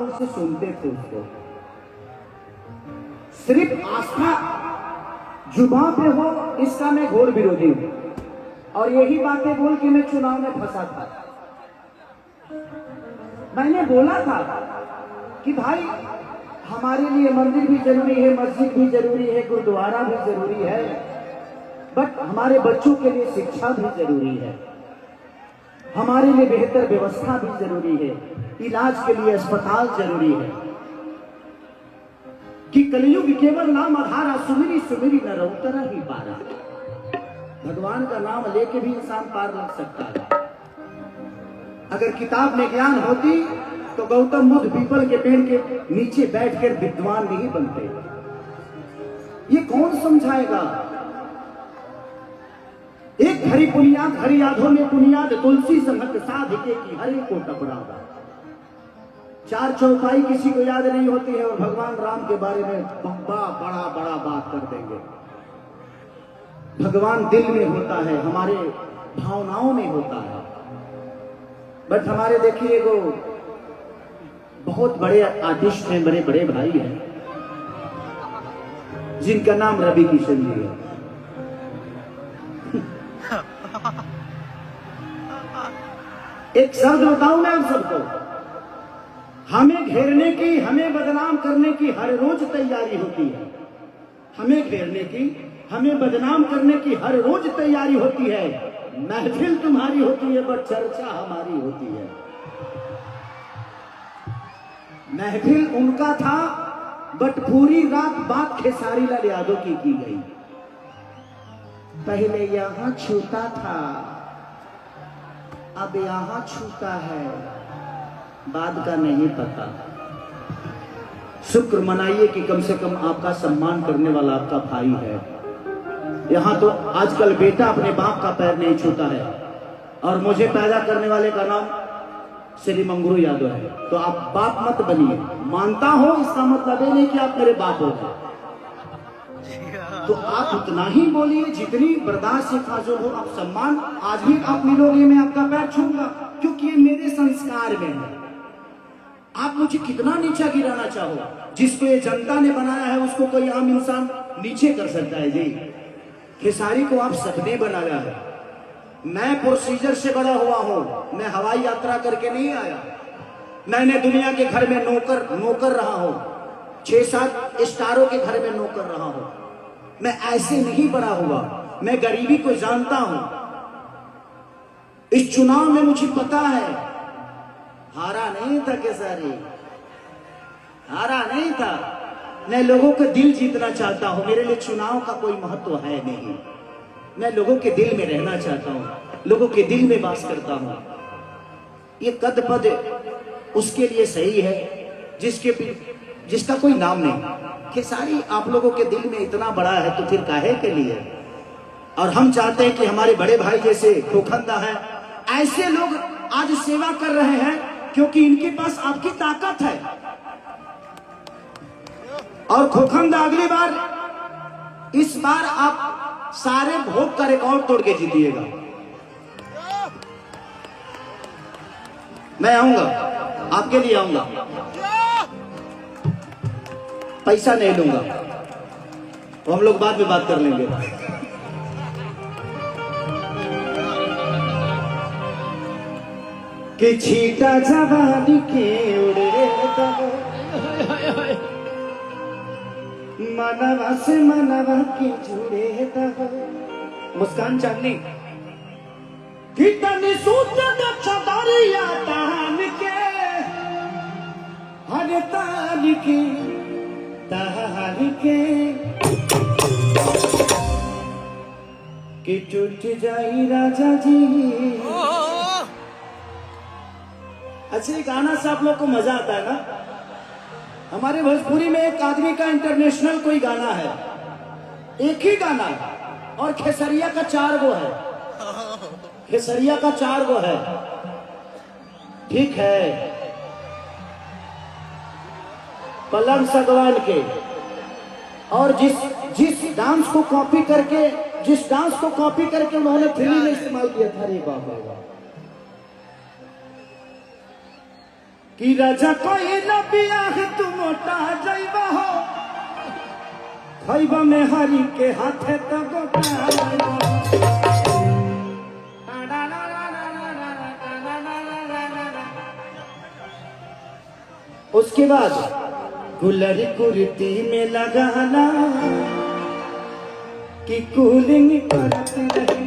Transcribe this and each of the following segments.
से सुनते थे उसको। सिर्फ आस्था जुबान पे हो इसका मैं घोर विरोधी हूं, और यही बातें बोल के मैं चुनाव में फंसा था। मैंने बोला था कि भाई हमारे लिए मंदिर भी जरूरी है, मस्जिद भी जरूरी है, गुरुद्वारा भी जरूरी है, बट हमारे बच्चों के लिए शिक्षा भी जरूरी है, हमारे लिए बेहतर व्यवस्था भी जरूरी है, इलाज के लिए अस्पताल जरूरी है। कि कलयुग केवल नाम आधारा, सुमिरी सुमिरी न रउतरा ही पारा। भगवान का नाम लेके भी इंसान पार लग सकता है। अगर किताब में ज्ञान होती तो गौतम बुद्ध पीपल के पेड़ के नीचे बैठकर विद्वान नहीं बनते। ये कौन समझाएगा? एक हरि पुनियाद हरि यादों में पुनियाद, तुलसी संगत साधिके की हरि को टपरावा। चार चौपाई किसी को याद नहीं होती है और भगवान राम के बारे में बड़ा बड़ा बात कर देंगे। भगवान दिल में होता है, हमारे भावनाओं में होता है। बट हमारे देखिए वो बहुत बड़े आर्टिस्ट हैं, बड़े बड़े भाई हैं, जिनका नाम रवि किशन जी है। एक शब्द बताऊं मैं आप सबको, हमें घेरने की, हमें बदनाम करने की हर रोज तैयारी होती है। हमें घेरने की, हमें बदनाम करने की हर रोज तैयारी होती है। महफिल तुम्हारी होती है बट चर्चा हमारी होती है। महफिल उनका था बट पूरी रात बात खेसारी लाल यादव की गई। पहले यहां छूता था, अब यहां छूता है, बाद का नहीं पता। शुक्र मनाइए कि कम से कम आपका सम्मान करने वाला आपका भाई है। यहां तो आजकल बेटा अपने बाप का पैर नहीं छूता है, और मुझे पैदा करने वाले का नाम श्री मंगरू यादव है। तो आप बाप मत बनिए। मानता हो इसका मतलब ये नहीं कि आप मेरे बाप हो गए। तो आप उतना ही बोलिए जितनी बर्दाश्त से फाजुल हो। आप सम्मान आज भी आप मिलोगे, मैं आपका पैर छूंगा, क्योंकि ये मेरे संस्कार में है। आप मुझे कितना नीचा गिराना चाहो, जिसको ये जनता ने बनाया है उसको कोई आम इंसान नीचे कर सकता है जी। खेसारी को आप सबने बनाया है। मैं प्रोसीजर से बड़ा हुआ हूं, मैं हवाई यात्रा करके नहीं आया। मैंने दुनिया के घर में नौकर रहा हूं, 6-7 स्टारों के घर में नौकर रहा हूं। मैं ऐसे नहीं बड़ा हुआ, मैं गरीबी को जानता हूं। इस चुनाव में मुझे पता है, हारा नहीं था खेसारी, हारा नहीं था। मैं लोगों का दिल जीतना चाहता हूं। मेरे लिए चुनाव का कोई महत्व है नहीं। मैं लोगों के दिल में रहना चाहता हूं, लोगों के दिल में वास करता हूं। ये कद पद उसके लिए सही है जिसका कोई नाम नहीं। खेसारी आप लोगों के दिल में इतना बड़ा है तो फिर काहे के लिए? और हम चाहते हैं कि हमारे बड़े भाई जैसे खोखंदा है, ऐसे लोग आज सेवा कर रहे हैं क्योंकि इनके पास आपकी ताकत है। और खोखंदा अगली बार, इस बार आप सारे भोग का रिकॉर्ड तोड़ के जीतिएगा। मैं आऊंगा, आपके लिए आऊंगा, पैसा नहीं लूंगा, तो हम लोग बाद में बात कर लेंगे। कि छीटा जवानी के उड़े मनवा से मनवा के जुड़े दहो। मुस्कान चांदनी कितनी सूतन चदरिया तान के, हर तान के तान के, कि टूट जाई राजा जी। अच्छा, गाना से आप लोग को मजा आता है ना? हमारे भोजपुरी में एक आदमी का इंटरनेशनल कोई गाना है, एक ही गाना, और खेसरिया का 4 गो है। खेसरिया का 4 गो है, ठीक है। पलंग सगवान के, और जिस डांस को कॉपी करके उन्होंने फिल्म में इस्तेमाल किया था। रे बाबा, कि राजा कोई न बियाह तू मोटा जाइबा हो खइबा में हरी के हाथे तो गोटा। उसके बाद गुलरी कुर्ती में लगाना कि कूलिंग करते रहे।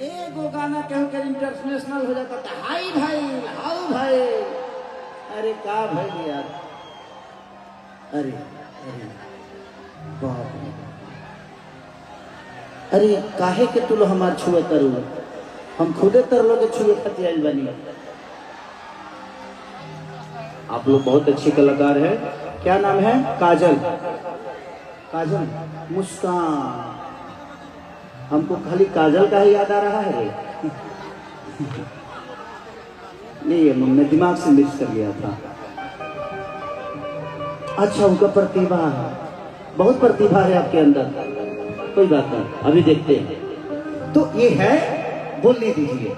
एगो गाना कहूँ के इंटरनेशनल हो जाता था, हाई भाई हाउ भाई। अरे का भाई यार, अरे अरे बाप रे, अरे काहे के तू लो हमार छुए करू, हम खुदे तर लोग छुए खातिर आइल बनी। आप लोग बहुत अच्छे कलाकार हैं। क्या नाम है? काजल। काजल, मुस्कान। हमको खाली काजल का ही याद आ रहा है। नहीं, ये मैं दिमाग से मिक्स कर गया था। अच्छा, उनका प्रतिभा है, बहुत प्रतिभा है आपके अंदर। कोई बात नहीं, अभी देखते हैं। तो ये है, बोलने दीजिए।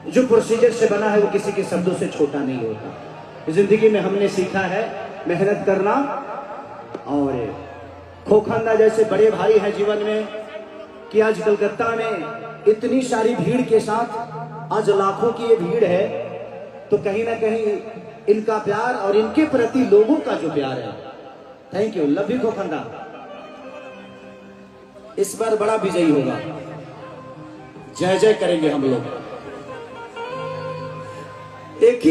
जो प्रोसीजर से बना है वो किसी के शब्दों से छोटा नहीं होता। जिंदगी में हमने सीखा है मेहनत करना, और खोखंदा जैसे बड़े भाई हैं जीवन में कि आज कलकत्ता में इतनी सारी भीड़ के साथ आज लाखों की ये भीड़ है, तो कहीं ना कहीं इनका प्यार और इनके प्रति लोगों का जो प्यार है, थैंक यू, लव यू खोखंदा, इस बार बड़ा विजयी होगा। जय जय करेंगे हम लोग। एक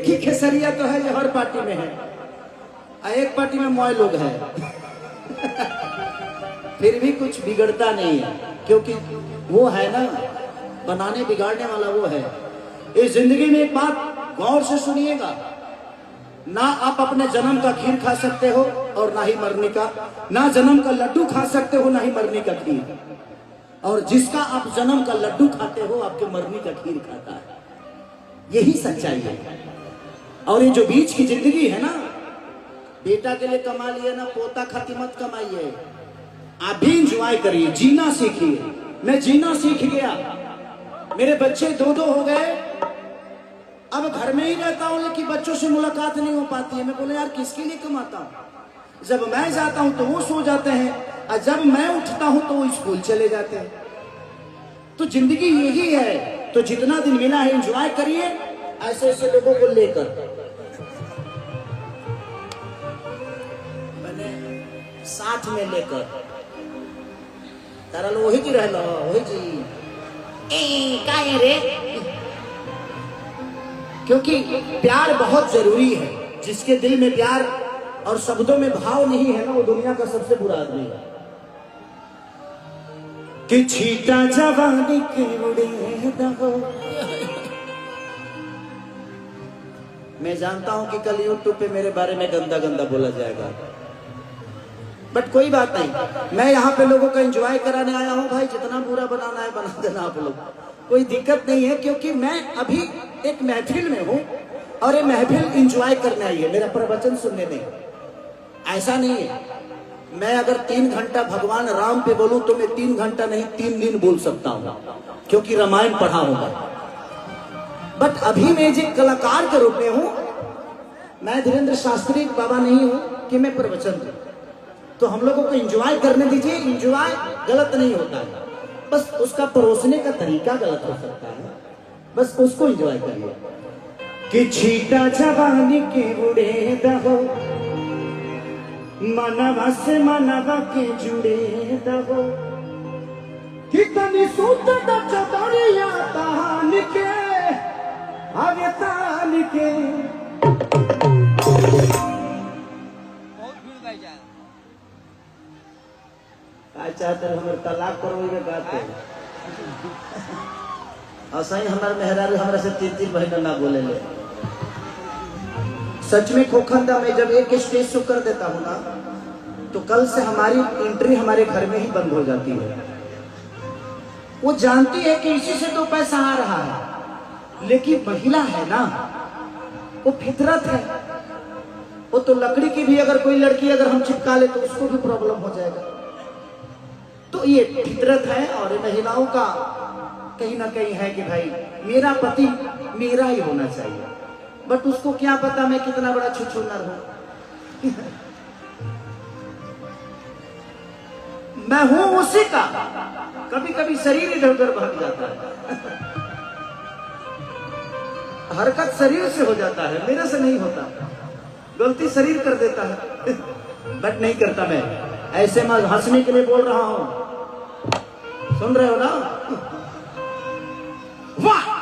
ही खेसरिया तो है जो हर पार्टी में है, एक पार्टी में मोय लोग है। फिर भी कुछ बिगड़ता नहीं है, क्योंकि वो है ना, बनाने बिगाड़ने वाला वो है। इस जिंदगी में एक बात गौर से सुनिएगा, ना आप अपने जन्म का खीर खा सकते हो और ना ही मरने का, ना जन्म का लड्डू खा सकते हो ना ही मरने का खीर, और जिसका आप जन्म का लड्डू खाते हो आपके मरने का खीर खाता है। यही सच्चाई है। और ये जो बीच की जिंदगी है ना, बेटा के लिए कमा लिए ना, पोता खातिर मत कमाइए। आप भी इंजॉय करिए, जीना सीखिए। मैं जीना सीख गया, मेरे बच्चे दो हो गए, अब घर में ही रहता हूं, लेकिन बच्चों से मुलाकात नहीं हो पाती है। मैं बोले यार किसके लिए कमाता हूं? जब मैं जाता हूं तो वो सो जाते हैं, और जब मैं उठता हूं तो वो स्कूल चले जाते हैं। तो जिंदगी यही है। तो जितना दिन मिला है एंजॉय करिए, ऐसे ऐसे लोगों को लेकर। मैंने साथ में लेकर तारा लो, वही जी रह लो, वही जी का रे, क्योंकि प्यार बहुत जरूरी है। जिसके दिल में प्यार और शब्दों में भाव नहीं है ना, वो दुनिया का सबसे बुरा आदमी है। कि छीटा जवानी के उड़े दहो। मैं जानता हूं कि कल यूट्यूब पे मेरे बारे में गंदा गंदा बोला जाएगा, बट कोई बात नहीं। मैं यहाँ पे लोगों का एंजॉय कराने आया हूँ भाई। जितना बुरा बनाना है बना देना आप लोग, कोई दिक्कत नहीं है, क्योंकि मैं अभी एक महफिल में हूँ और ये महफिल एंजॉय करने आई है, मेरा प्रवचन सुनने नहीं। ऐसा नहीं है मैं अगर 3 घंटा भगवान राम पे बोलूं तो मैं 3 घंटा नहीं 3 दिन बोल सकता हूं, क्योंकि रामायण पढ़ा होगा। बट अभी मैं एक कलाकार के रूप में हूं, मैं धीरेन्द्र शास्त्री बाबा नहीं हूं कि मैं प्रवचन दूं। तो हम लोगों को एंजॉय करने दीजिए। एंजॉय गलत नहीं होता है, बस उसका परोसने का तरीका गलत हो सकता है, बस उसको एंजॉय करिए। कि छीटा जवानी के उड़े दहो, मनवा से मनवा के जुड़े दहो, कितनी सूत चतरिया तान के आगे तान के। चाहते हमारे तलाक करोगे गाते ऐसा ही हमारे मेहरारू हमारे से 3 महीना ना बोले ले। सच में खोखंदा में जब एक स्टेज शो कर देता हूँ ना, तो कल से हमारी एंट्री हमारे घर में ही बंद हो जाती है। वो जानती है कि इसी से 2 पैसा आ रहा है, लेकिन महिला है ना, वो फितरत है। वो तो लकड़ी की भी अगर कोई लड़की अगर हम चिपका ले तो उसको भी प्रॉब्लम हो जाएगा। तो ये फितरत है और महिलाओं का कहीं ना कहीं है कि भाई मेरा पति मेरा ही होना चाहिए, बट उसको क्या पता मैं कितना बड़ा छुछुनर हूं। मैं हूं उसी का, कभी कभी शरीर इधर उधर भाग जाता है, हरकत शरीर से हो जाता है, मेरे से नहीं होता, गलती शरीर कर देता है, बट नहीं करता मैं। ऐसे मैं हंसने के लिए बोल रहा हूं, सुन रहे हो ना? वाह